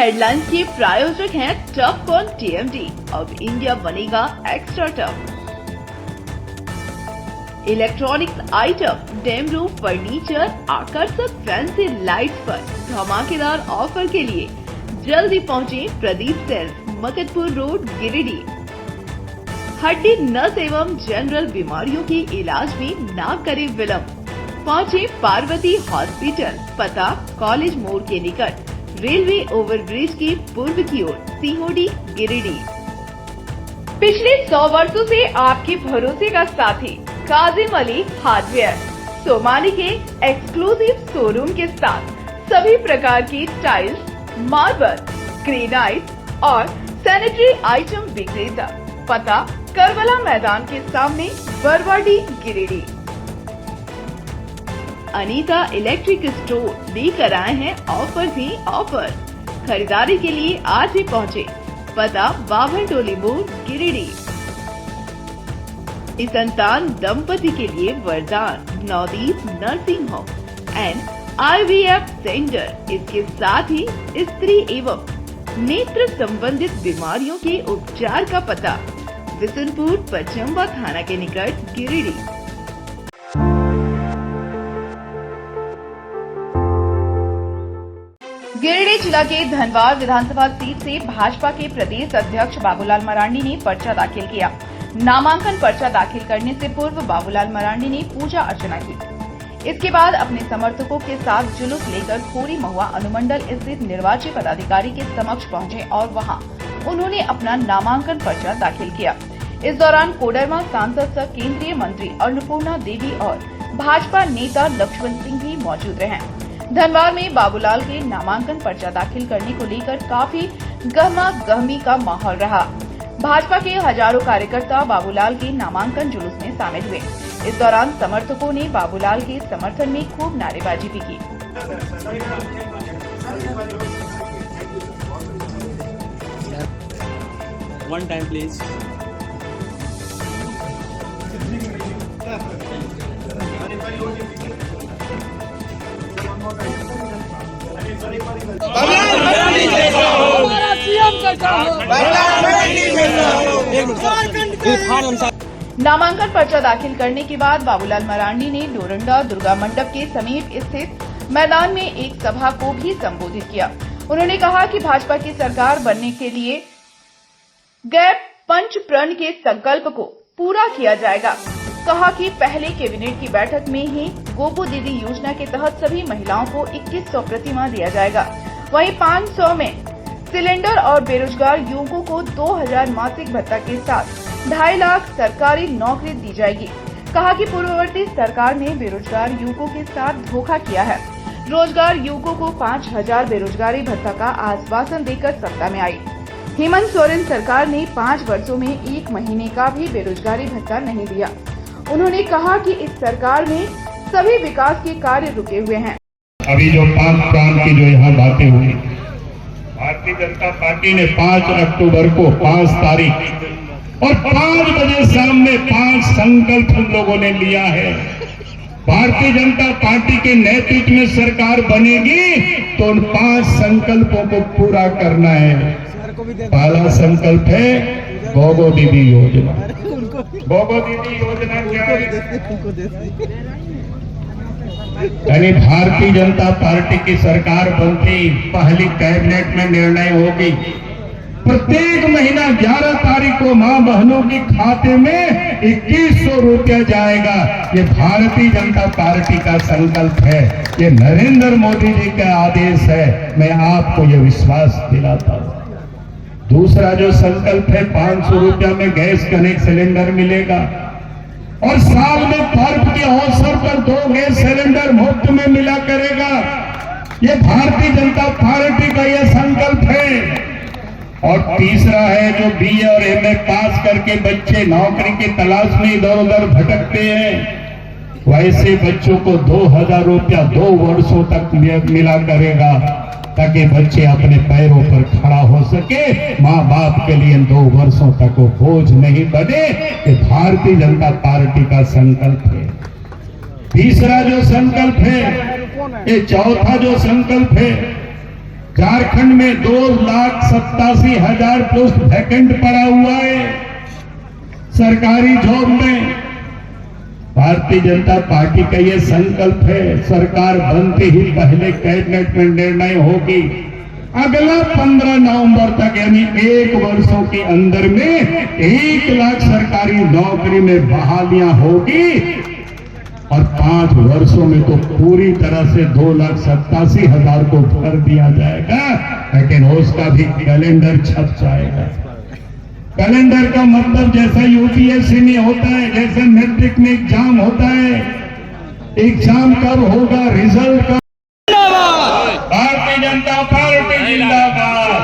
Headlines के प्रायोजक हैं टफकॉन टीएमटी। अब इंडिया बनेगा extra tough. Electronics item, dam roof furniture, आकर्षक फैंसी लाइट्स पर धमाकेदार ऑफर के लिए जल्दी पहुंचे प्रदीप सेल्स, मकतपुर रोड, गिरिडीह। हड्डी, नस एवं जनरल बीमारियों के इलाज में ना करे विलंब। पहुंचे पार्वती हॉस्पिटल, पता कॉलेज मोड़ के निकट, रेलवे ओवरब्रिज के पूर्व की ओर, सीहोडी, गिरिडीह। पिछले 100 वर्षों से आपके भरोसे का साथी काजिम अली हार्डवेयर, सोमानी के एक्सक्लूसिव शोरूम के साथ सभी प्रकार की टाइल्स, मार्बल, ग्रेनाइट और सैनिटरी आइटम विक्रेता। पता करबला मैदान के सामने, बरवाडी, गिरिडीह। अनीता इलेक्ट्रिक स्टोर लेकर आए हैं ऑफर ही ऑफर। खरीदारी के लिए आज ही पहुंचे। पता बाभन टोली मोड़, गिरिडीह। इस संतान दंपति के लिए वरदान Navdeep nursing home and IVF centre. इसके साथ ही स्त्री एवं नेत्र संबंधित बीमारियों के उपचार का पता बिशनपुर, पचम्बा थाना के निकट, गिरिडीह। गिरिडीह जिला के धनवार विधानसभा सीट से भाजपा के प्रदेश अध्यक्ष बाबूलाल मरांडी ने पर्चा दाखिल किया। नामांकन पर्चा दाखिल करने से पूर्व बाबूलाल मरांडी ने पूजा अर्चना की। इसके बाद अपने समर्थकों के साथ जुलूस लेकर खोरी महुआ अनुमंडल स्थित निर्वाची पदाधिकारी के समक्ष पहुंचे और वहां उन्होंने अपना नामांकन पर्चा दाखिल किया। इस दौरान कोडरमा सांसद सह केंद्रीय मंत्री अन्नपूर्णा देवी और भाजपा नेता लक्ष्मण सिंह भी मौजूद रहे। धनवार में बाबूलाल के नामांकन पर्चा दाखिल करने को लेकर काफी गहमा गहमी का माहौल रहा। भाजपा के हजारों कार्यकर्ता बाबूलाल के नामांकन जुलूस में शामिल हुए। इस दौरान समर्थकों ने बाबूलाल के समर्थन में खूब नारेबाजी भी की। One time, please. नामांकन पर्चा दाखिल करने के बाद बाबूलाल मरांडी ने डोरंडा दुर्गा मंडप के समीप स्थित मैदान में एक सभा को भी संबोधित किया। उन्होंने कहा कि भाजपा की सरकार बनने के लिए गए पंच प्रण के संकल्प को पूरा किया जाएगा। कहा कि पहले कैबिनेट की बैठक में ही गोपू दीदी योजना के तहत सभी महिलाओं को 2100 प्रतिमाह दिया जाएगा। वहीं 500 में सिलेंडर और बेरोजगार युवकों को 2000 मासिक भत्ता के साथ 2.5 लाख सरकारी नौकरी दी जाएगी। कहा कि पूर्ववर्ती सरकार ने बेरोजगार युवकों के साथ धोखा किया है। रोजगार युवकों को 5000 बेरोजगारी भत्ता का आश्वासन देकर सत्ता में आई। हेमंत सोरेन सरकार ने 5 वर्षों में 1 महीने का भी बेरोजगारी भत्ता नहीं दिया। उन्होंने कहा कि इस सरकार में सभी विकास के कार्य रुके हुए हैं। अभी जो 5 प्रांत की जो यहाँ बातें हुई, भारतीय जनता पार्टी ने 5 अक्टूबर को 5 तारीख और 5 बजे शाम में 5 संकल्प हम लोगों ने लिया है। भारतीय जनता पार्टी के नेतृत्व में सरकार बनेगी तो उन 5 संकल्पों को पूरा करना है। पहला संकल्प है गोगो दीदी योजना। गोगो दीदी योजना क्या है? यानी भारतीय जनता पार्टी की सरकार बनती पहली कैबिनेट में निर्णय होगी, प्रत्येक महीना 11 तारीख को मां बहनों के खाते में 2100 रुपया जाएगा। ये भारतीय जनता पार्टी का संकल्प है, ये नरेंद्र मोदी जी का आदेश है। मैं आपको ये विश्वास दिलाता हूं। दूसरा जो संकल्प है 500 रुपया में गैस कनेक्ट सिलेंडर मिलेगा और साल में पर्व के अवसर पर 2 गैस सिलेंडर मुफ्त में मिला करेगा। ये भारतीय जनता पार्टी का यह संकल्प है। और तीसरा है जो BA और MA पास करके बच्चे नौकरी की तलाश में इधर उधर भटकते हैं, वैसे बच्चों को 2000 रुपया 2 वर्षों तक मिला करेगा ताकि बच्चे अपने पैरों पर खड़ा हो सके। माँ बाप के लिए 2 वर्षों तक वो बोझ नहीं बने। ये भारतीय जनता पार्टी का संकल्प है। तीसरा जो संकल्प है, ये चौथा जो संकल्प है, झारखंड में 2,87,000 पोस्ट वैकेंट पड़ा हुआ है सरकारी जॉब में। भारतीय जनता पार्टी का यह संकल्प है, सरकार बनते ही पहले कैबिनेट में निर्णय होगी, अगला 15 नवंबर तक यानी 1 वर्षों के अंदर में 1 लाख सरकारी नौकरी में बहालियां होगी और 5 वर्षों में तो पूरी तरह से 2,87,000 को भर दिया जाएगा। लेकिन उसका भी कैलेंडर छप जाएगा। कैलेंडर का मतलब जैसा यूपीएससी में होता है, जैसे मैट्रिक में एग्जाम होता है, एग्जाम कब होगा, रिजल्ट कब। भारतीय जनता पार्टी जिंदाबाद,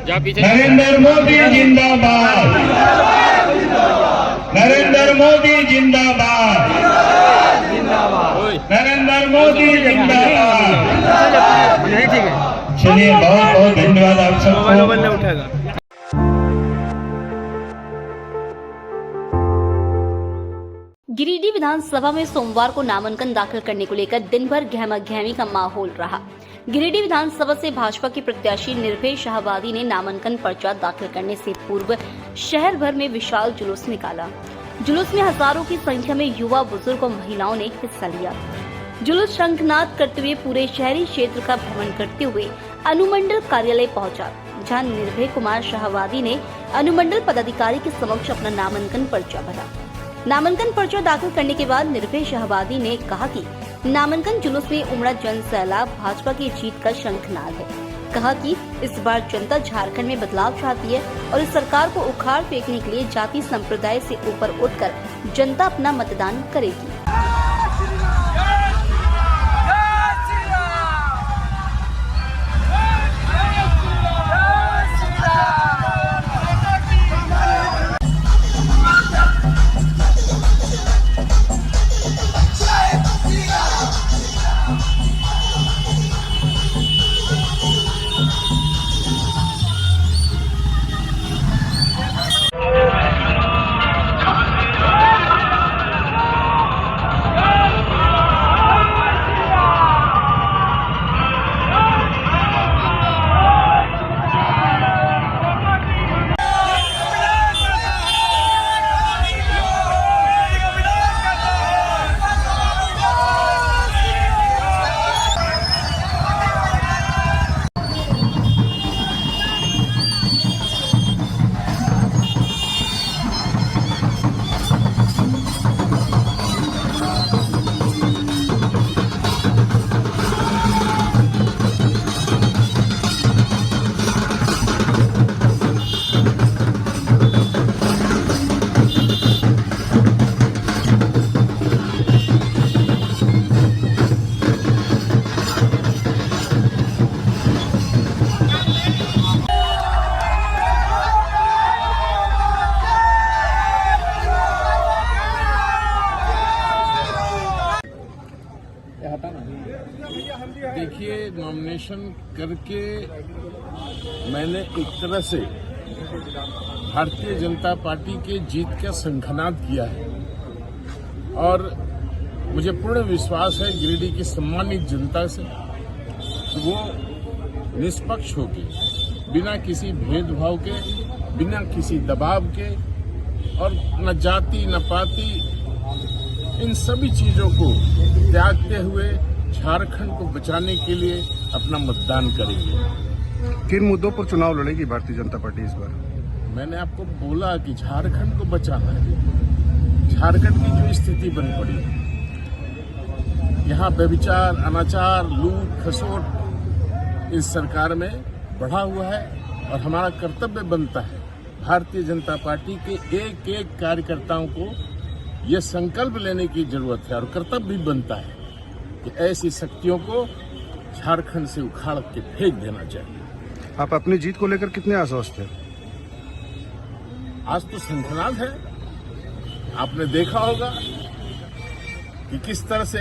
नरेंद्र मोदी जिंदाबाद, नरेंद्र मोदी जिंदाबाद, नरेंद्र मोदी जिंदाबाद। चलिए, बहुत बहुत धन्यवाद आप सबको। गिरिडीह विधानसभा में सोमवार को नामांकन दाखिल करने को लेकर दिन भर गहमा-गहमी का माहौल रहा। गिरिडीह विधानसभा से भाजपा के प्रत्याशी निर्भय शाहवादी ने नामांकन पर्चा दाखिल करने से पूर्व शहर भर में विशाल जुलूस निकाला। जुलूस में हजारों की संख्या में युवा, बुजुर्ग और महिलाओं ने हिस्सा लिया। जुलूस शंखनाद करते हुए पूरे शहरी क्षेत्र का भ्रमण करते हुए अनुमंडल कार्यालय पहुंचा, जहां निर्भय कुमार शाहवादी ने अनुमंडल पदाधिकारी के समक्ष अपना नामांकन पर्चा भरा। नामांकन पर्चा दाखिल करने के बाद निर्भय शाहवादी ने कहा कि नामांकन जुलूस में उमड़ा जन सैलाब भाजपा की जीत का शंखनाद है। कहा कि इस बार जनता झारखंड में बदलाव चाहती है और इस सरकार को उखाड़ फेंकने के लिए जाति संप्रदाय से ऊपर उठकर जनता अपना मतदान करेगी। देखिए, नॉमिनेशन करके मैंने एक तरह से भारतीय जनता पार्टी के जीत का शंखनाद किया है और मुझे पूर्ण विश्वास है गिरिडीह की सम्मानित जनता से वो निष्पक्ष होगी, बिना किसी भेदभाव के, बिना किसी दबाव के और न जाति न पाति इन सभी चीजों को त्यागते हुए झारखंड को बचाने के लिए अपना मतदान करेंगे। किन मुद्दों पर चुनाव लड़ेगी भारतीय जनता पार्टी इस बार? मैंने आपको बोला कि झारखंड को बचाना है। झारखंड की जो स्थिति बन पड़ी, यहाँ व्यभिचार, अनाचार, लूट खसोट इस सरकार में बढ़ा हुआ है और हमारा कर्तव्य बनता है भारतीय जनता पार्टी के एक एक कार्यकर्ताओं को यह संकल्प लेने की जरूरत है और कर्तव्य भी बनता है कि ऐसी शक्तियों को झारखंड से उखाड़ के फेंक देना चाहिए। आप अपनी जीत को लेकर कितने आश्वस्त हैं? आज तो शंखनाद है। आपने देखा होगा कि किस तरह से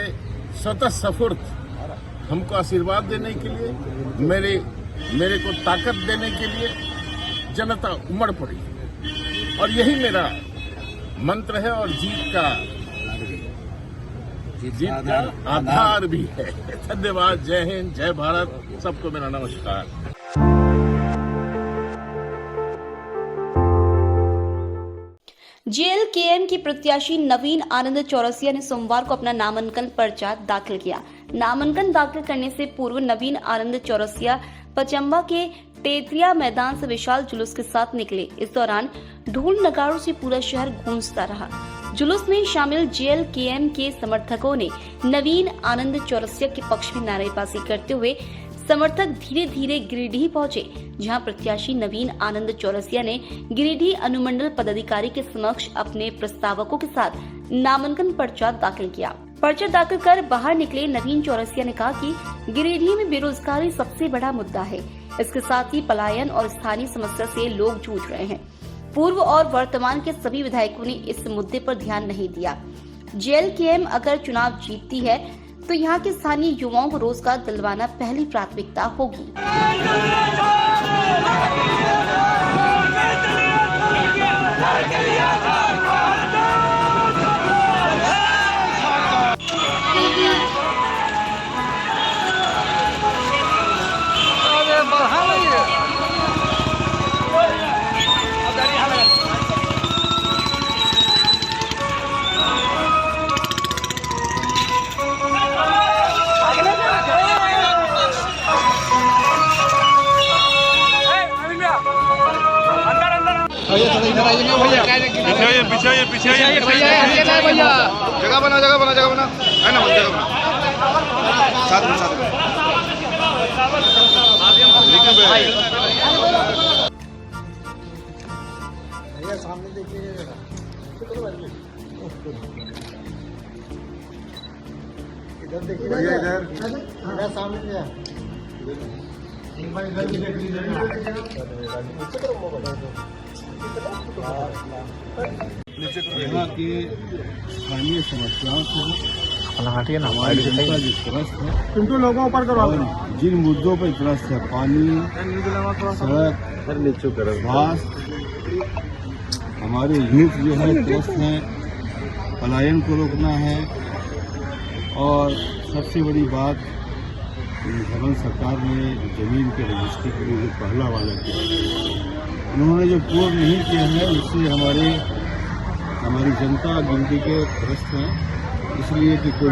स्वतः स्फूर्त हमको आशीर्वाद देने के लिए, मेरे को ताकत देने के लिए जनता उमड़ पड़ी और यही मेरा मंत्र है और जीत का जीत का आधार भी है। धन्यवाद। जय हिंद, जय भारत, सबको मेरा नमस्कार। जेएलकेएम की प्रत्याशी नवीन आनंद चौरसिया ने सोमवार को अपना नामांकन पर्चा दाखिल किया। नामांकन दाखिल करने से पूर्व नवीन आनंद चौरसिया पचम्बा के तेतरिया मैदान से विशाल जुलूस के साथ निकले। इस दौरान ढोल नगाड़ों से पूरा शहर गूंजता रहा। जुलूस में शामिल जेएलकेएम के समर्थकों ने नवीन आनंद चौरसिया के पक्ष में नारेबाजी करते हुए समर्थक धीरे धीरे गिरिडीह पहुंचे, जहां प्रत्याशी नवीन आनंद चौरसिया ने गिरिडीह अनुमंडल पदाधिकारी के समक्ष अपने प्रस्तावकों के साथ नामांकन पर्चा दाखिल किया। पर्चा दाखिल कर बाहर निकले नवीन चौरसिया ने कहा कि गिरिडीह में बेरोजगारी सबसे बड़ा मुद्दा है। इसके साथ ही पलायन और स्थानीय समस्या से लोग जूझ रहे हैं। पूर्व और वर्तमान के सभी विधायकों ने इस मुद्दे पर ध्यान नहीं दिया। जेएलकेएम अगर चुनाव जीतती है तो यहाँ के स्थानीय युवाओं को रोजगार दिलवाना पहली प्राथमिकता होगी। पीछे भैया, जगह बना है ना, जगह बना साथ में भैया सामने देखिए इधर देखिए भैया, इधर सामने इधर भी देख यहाँ की स्थानीय समस्याओं से हमारी जनता जो त्रस्त है, लोगों पर जिन मुद्दों पर त्रस्त है, पानी, सड़क, स्वास्थ्य, हमारे यूथ जो है त्रस्त है, पलायन को रोकना है। और सबसे बड़ी बात, भवन सरकार ने जमीन के रजिस्ट्री के लिए जो पहला वाला किया, उन्होंने जो पूर्ण नहीं किया है, उससे हमारी जनता गिनती के त्रस्त हैं। इसलिए कि कोई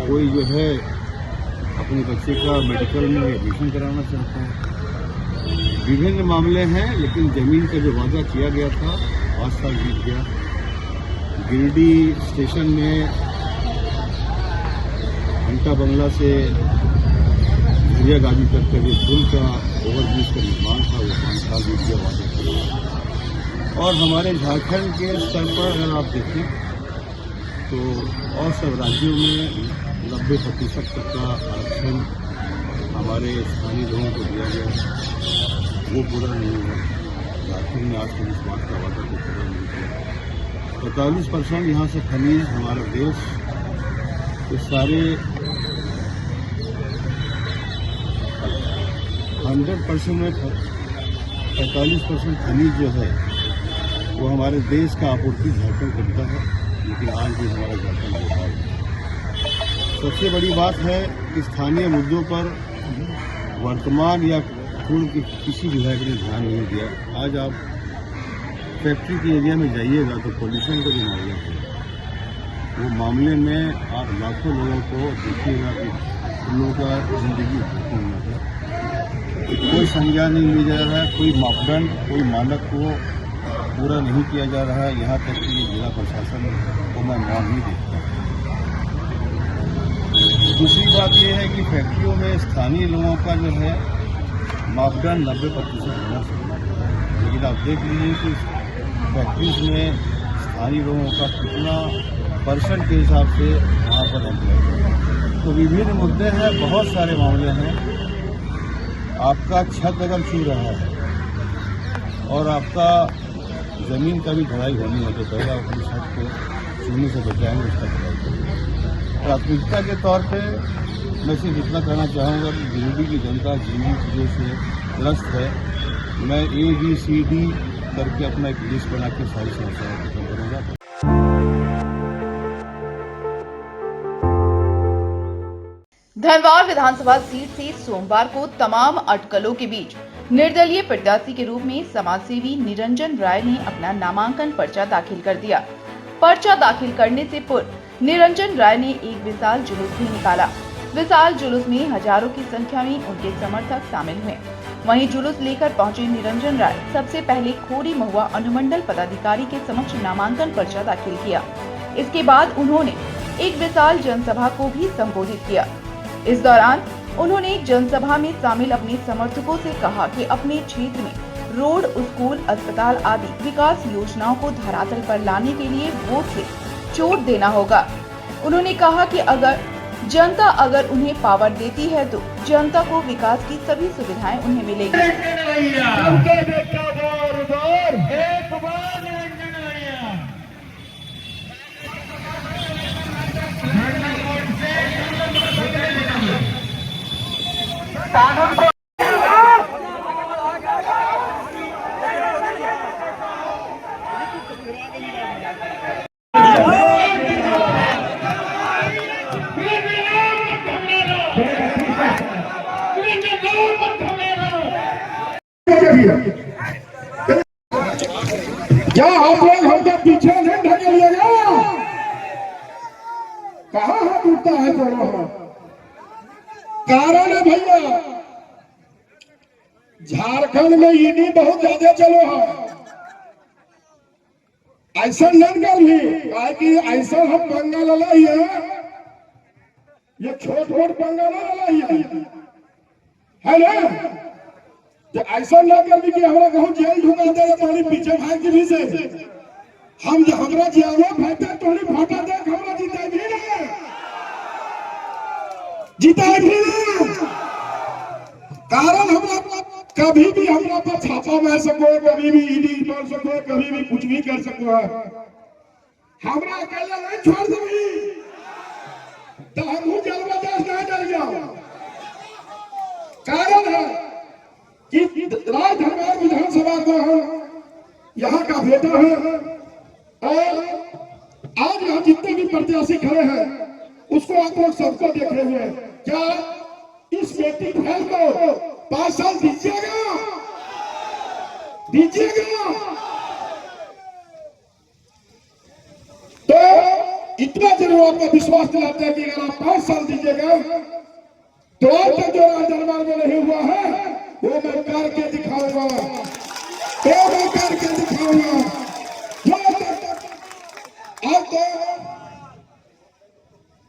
कोई जो है अपने बच्चे का मेडिकल में एडमिशन कराना चाहता है। विभिन्न मामले हैं, लेकिन जमीन का जो वादा किया गया था 5 साल बीत गया। गिरिडीह स्टेशन में घंटा बंगला से गाजी तक का जो पुल का ओवरब्रिज का निर्माण था, वो 5 साल बीत गया वादा किया। और हमारे झारखंड के स्तर पर अगर आप देखें तो और सब राज्यों में 90% तक का आरक्षण हमारे स्थानीय लोगों को दिया गया, वो पूरा नहीं हुआ। झारखंड में आज तक इस बात का वादा को पूरा नहीं किया। 45% यहाँ से खनिज हमारा देश के सारे 100% में 45% खनिज जो है वो हमारे देश का आपूर्ति झारखंड करता है, लेकिन आज भी हमारा झारखंड बेकार है। सबसे बड़ी बात है कि स्थानीय मुद्दों पर वर्तमान या पूर्व के किसी विधायक ने ध्यान नहीं दिया। आज आप फैक्ट्री के एरिया में जाइएगा तो पॉल्यूशन का जो मामला है, वो मामले में आप लाखों लोगों को देखिएगा कि उन लोगों का जिंदगी खत्म हुआ है। कोई संज्ञान नहीं लिया जा रहा है, कोई मापदंड, कोई मानक को पूरा नहीं किया जा रहा है। यहाँ तक कि जिला प्रशासन को मैं मान नहीं देखता। दूसरी बात यह है कि फैक्ट्रियों में स्थानीय लोगों का जो है मापदंड 90% होना चाहिए, लेकिन आप देख लीजिए कि फैक्ट्रीज में स्थानीय लोगों का कितना % के हिसाब से वहाँ पर एम्प्लॉय। तो विभिन्न मुद्दे हैं, बहुत सारे मामले हैं। आपका छत अगर छू रहा है और आपका ज़मीन का भी ढलाई होनी है तो पहले अपनी छत को छूने से बचाएंगे, उसका ढलाई करेंगे। प्राथमिकता के तौर पे मैं सिर्फ इतना कहना चाहूँगा कि गिरिडीह की जनता जिन चीज़ों से त्रस्त है, मैं ABCD करके अपना एक लिस्ट बना के सारी समस्याएं खत्म करूँगा। धनवार विधानसभा सीट से सोमवार को तमाम अटकलों के बीच निर्दलीय प्रत्याशी के रूप में समाजसेवी निरंजन राय ने अपना नामांकन पर्चा दाखिल कर दिया। पर्चा दाखिल करने से पूर्व निरंजन राय ने एक विशाल जुलूस भी निकाला। विशाल जुलूस में हजारों की संख्या में उनके समर्थक शामिल हुए। वहीं जुलूस लेकर पहुंचे निरंजन राय सबसे पहले खोरी महुआ अनुमंडल पदाधिकारी के समक्ष नामांकन पर्चा दाखिल किया। इसके बाद उन्होंने एक विशाल जनसभा को भी संबोधित किया। इस दौरान उन्होंने जनसभा में शामिल अपने समर्थकों से कहा कि अपने क्षेत्र में रोड, स्कूल, अस्पताल आदि विकास योजनाओं को धरातल पर लाने के लिए वोट से चोट देना होगा। उन्होंने कहा कि जनता अगर उन्हें पावर देती है तो जनता को विकास की सभी सुविधाएं उन्हें मिलेगी। क्या आप लोग हमके पीछे नहीं ढकेलिएगा? कहाँ हाथ उठता है दोनों? कारण है भैया, झारखंड में ईडी बहुत ज्यादा चलो है। ऐसा नहीं कर ली कि ऐसा हम पंगा लड़ाई है, ये छोट मोट पंगा लड़ाई है ना? तो ऐसा ना कर दी कि हमारा गाँव जेल ढुका दे तो पीछे भाग भी से हम हमारा जेल फाटे तो फाटा दे हमारा जीता भी ना, जीता भी ना। कारण हम कभी भी हमरा पर छापा मार सको, कभी भी ईडी मार सको, कभी भी कुछ भी कर सको। हमरा अकेला नहीं छोड़ देगी तो हम जबरदस्त नहीं डर गया। कारण है कि राज धनवार विधानसभा का यहाँ का बेटा है और आज यहाँ जितने भी प्रत्याशी खड़े हैं उसको आप लोग सबको देख रहे हैं। क्या इस बेटी बहन को 5 साल दीजिएगा? तो इतना जरूर आपका विश्वास दिलाता है कि अगर आप 5 साल दीजिएगा तो आज तक जो राज दरबार में नहीं हुआ है वो मैं करके दिखाऊंगा,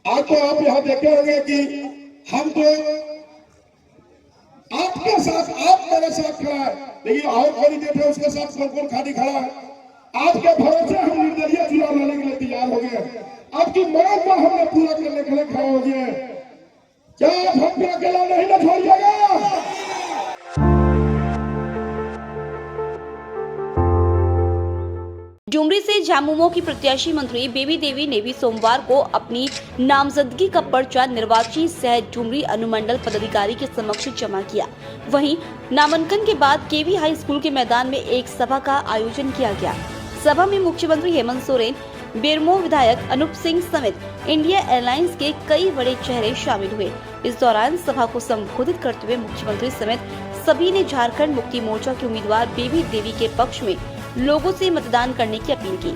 आज तो आप यहाँ देखे होंगे कि हम तो आपके साथ, आप मेरे साथ खड़ा है, लेकिन और कैंडिडेट है उसके साथ कौन खाली खड़ा है। आपके भरोसे हम निर्दलीय चुनाव लड़ने के लिए तैयार हो गए। आपकी मांग को हमने पूरा करने के लिए खड़े हो गए। क्या आप हमको अकेला नहीं न छोड़िएगा? डुमरी से झामुमो की प्रत्याशी मंत्री बेबी देवी ने भी सोमवार को अपनी नामजदगी का पर्चा निर्वाची सह डुमरी अनुमंडल पदाधिकारी के समक्ष जमा किया। वहीं नामांकन के बाद केवी हाई स्कूल के मैदान में एक सभा का आयोजन किया गया। सभा में मुख्यमंत्री हेमंत सोरेन, बेरमो विधायक अनूप सिंह समेत इंडिया एयरलाइंस के कई बड़े चेहरे शामिल हुए। इस दौरान सभा को संबोधित करते हुए मुख्यमंत्री समेत सभी ने झारखंड मुक्ति मोर्चा के उम्मीदवार बेबी देवी के पक्ष में लोगों से मतदान करने की अपील की।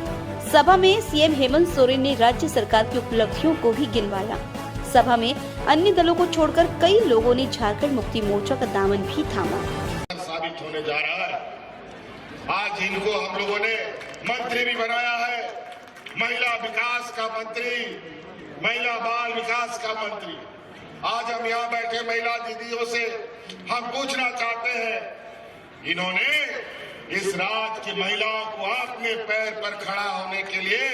सभा में सीएम हेमंत सोरेन ने राज्य सरकार की उपलब्धियों को भी गिनवाया। सभा में अन्य दलों को छोड़कर कई लोगों ने झारखंड मुक्ति मोर्चा का दामन भी थामा। साबित होने जा रहा है। आज इनको हम लोगों ने मंत्री भी बनाया है, महिला विकास का मंत्री, महिला बाल विकास का मंत्री। आज हम यहाँ बैठे महिला दीदियों से हम पूछना चाहते हैं, इन्होंने इस राज्य की महिलाओं को अपने पैर पर खड़ा होने के लिए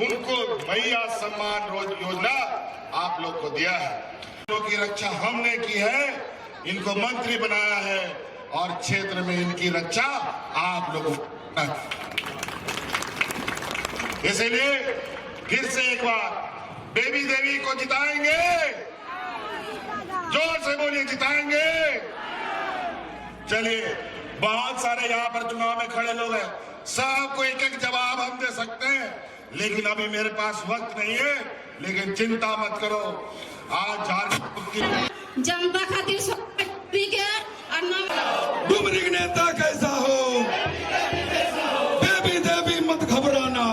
उनको मैया सम्मान योजना आप लोग को दिया है। इनकी रक्षा हमने की है, इनको मंत्री बनाया है और क्षेत्र में इनकी रक्षा आप लोगों को। इसलिए फिर से एक बार बेबी देवी को जिताएंगे, जोर से बोलिए जिताएंगे। चलिए, बहुत सारे यहाँ पर चुनाव में खड़े लोग हैं, सबको एक एक जवाब हम दे सकते हैं। लेकिन अभी मेरे पास वक्त नहीं है। लेकिन चिंता मत करो, आज झारखंड जनता खातिर डुमरिक नेता कैसा हो, देवी देवी मत घबराना,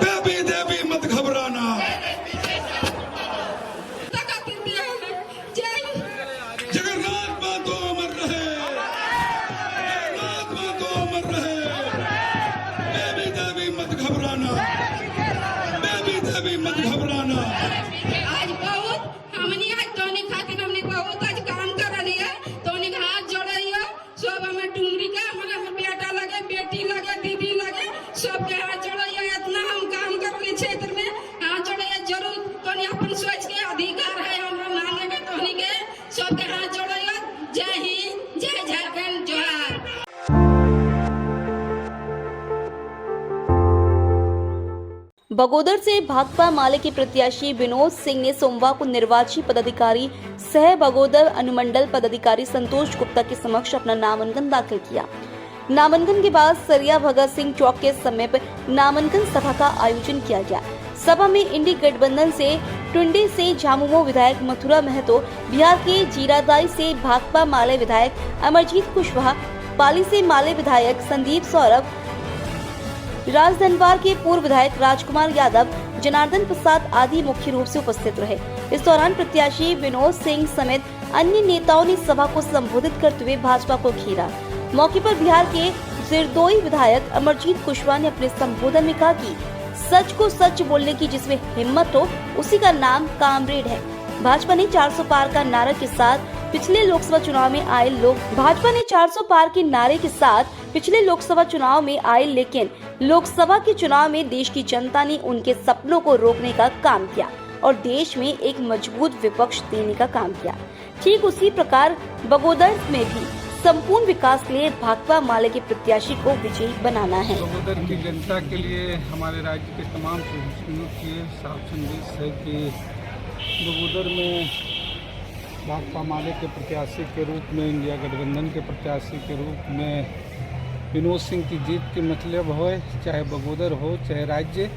देवी देवी मत घबराना। जगन्नाथ मातो अमर रहे, जगन्नाथ मातो अमर रहे। देवी देवी मत घबराना, देवी देवी मत घबराना। आज बहुत हमनी आज तोनी खातिर हमनी बहुत आज काम कर रही है। तोनी के हाथ जोड़ियो, सब हमें डुमरी के हमारे बेटा लगे, बेटी लगे, दीदी लगे, सब के हाथ जोड़ियो। इतना हम काम कर रही क्षेत्र में हाथ जोड़ियो जरूर। तोनी अपन सोच के अधिकार है हमरा माने के, तोनी के सब के हाथ जोड़ियो। जय हिंद, जय झारखंड, जोहार। बगोदर से भाकपा माले के प्रत्याशी विनोद सिंह ने सोमवार को निर्वाची पदाधिकारी सह बगोदर अनुमंडल पदाधिकारी संतोष गुप्ता के समक्ष अपना नामांकन दाखिल किया। नामांकन के बाद सरिया भगत सिंह चौक के समीप नामांकन सभा का आयोजन किया गया। सभा में इंडी गठबंधन से टुंडी से झामुमो विधायक मथुरा महतो, बिहार के जीरादाई से भाकपा माले विधायक अमरजीत कुशवाहा, पाली से माले विधायक संदीप सौरभ, राजधनवार के पूर्व विधायक राजकुमार यादव, जनार्दन प्रसाद आदि मुख्य रूप से उपस्थित रहे। इस दौरान प्रत्याशी विनोद सिंह समेत अन्य नेताओं ने सभा को संबोधित करते हुए भाजपा को घेरा। मौके पर बिहार के जिरदोई विधायक अमरजीत कुशवाहा ने अपने संबोधन में कहा कि सच को सच बोलने की जिसमें हिम्मत हो उसी का नाम कामरेड है। भाजपा ने 400 पार का नारे के साथ पिछले लोकसभा चुनाव में आए लेकिन लोकसभा के चुनाव में देश की जनता ने उनके सपनों को रोकने का काम किया और देश में एक मजबूत विपक्ष देने का काम किया। ठीक उसी प्रकार बगोदर में भी संपूर्ण विकास के लिए भाकपा माले के प्रत्याशी को विजयी बनाना है। बगोदर की जनता के लिए हमारे राज्य के तमाम सदस्यों के साफ संदेश है कि बगोदर में भाकपा माले के प्रत्याशी के रूप में, इंडिया गठबंधन के प्रत्याशी के रूप में विनोद सिंह की जीत के मतलब हो, चाहे बगोदर हो चाहे राज्य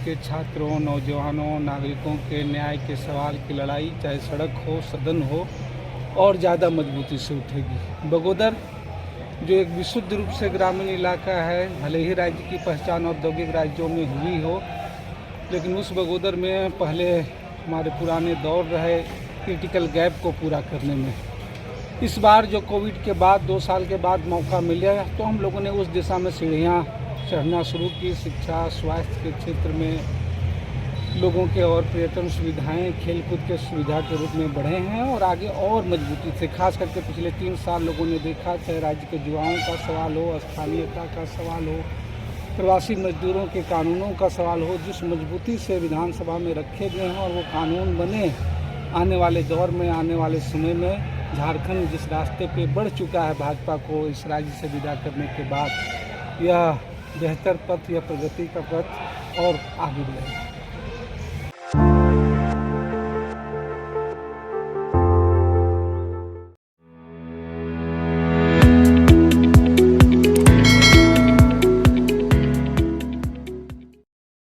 के छात्रों, नौजवानों, नागरिकों के न्याय के सवाल की लड़ाई, चाहे सड़क हो, सदन हो, और ज़्यादा मजबूती से उठेगी। बगोदर जो एक विशुद्ध रूप से ग्रामीण इलाका है, भले ही राज्य की पहचान औद्योगिक राज्यों में हुई हो, लेकिन उस बगोदर में पहले हमारे पुराने दौर रहे क्रिटिकल गैप को पूरा करने में। इस बार जो कोविड के बाद 2 साल के बाद मौका मिला तो हम लोगों ने उस दिशा में सीढ़ियाँ चढ़ना शुरू की। शिक्षा, स्वास्थ्य के क्षेत्र में लोगों के और पर्यटन सुविधाएं खेलकूद के सुविधा के रूप में बढ़े हैं और आगे और मजबूती से, खास करके पिछले 3 साल लोगों ने देखा, चाहे राज्य के युवाओं का सवाल हो, स्थानीयता का सवाल हो, प्रवासी मजदूरों के कानूनों का सवाल हो, जिस मजबूती से विधानसभा में रखे गए हैं और वो कानून बने, आने वाले दौर में, आने वाले समय में झारखंड जिस रास्ते पे बढ़ चुका है भाजपा को इस राज्य से विदा करने के बाद, यह बेहतर पथ या प्रगति का पथ और आगे बढ़ेगा।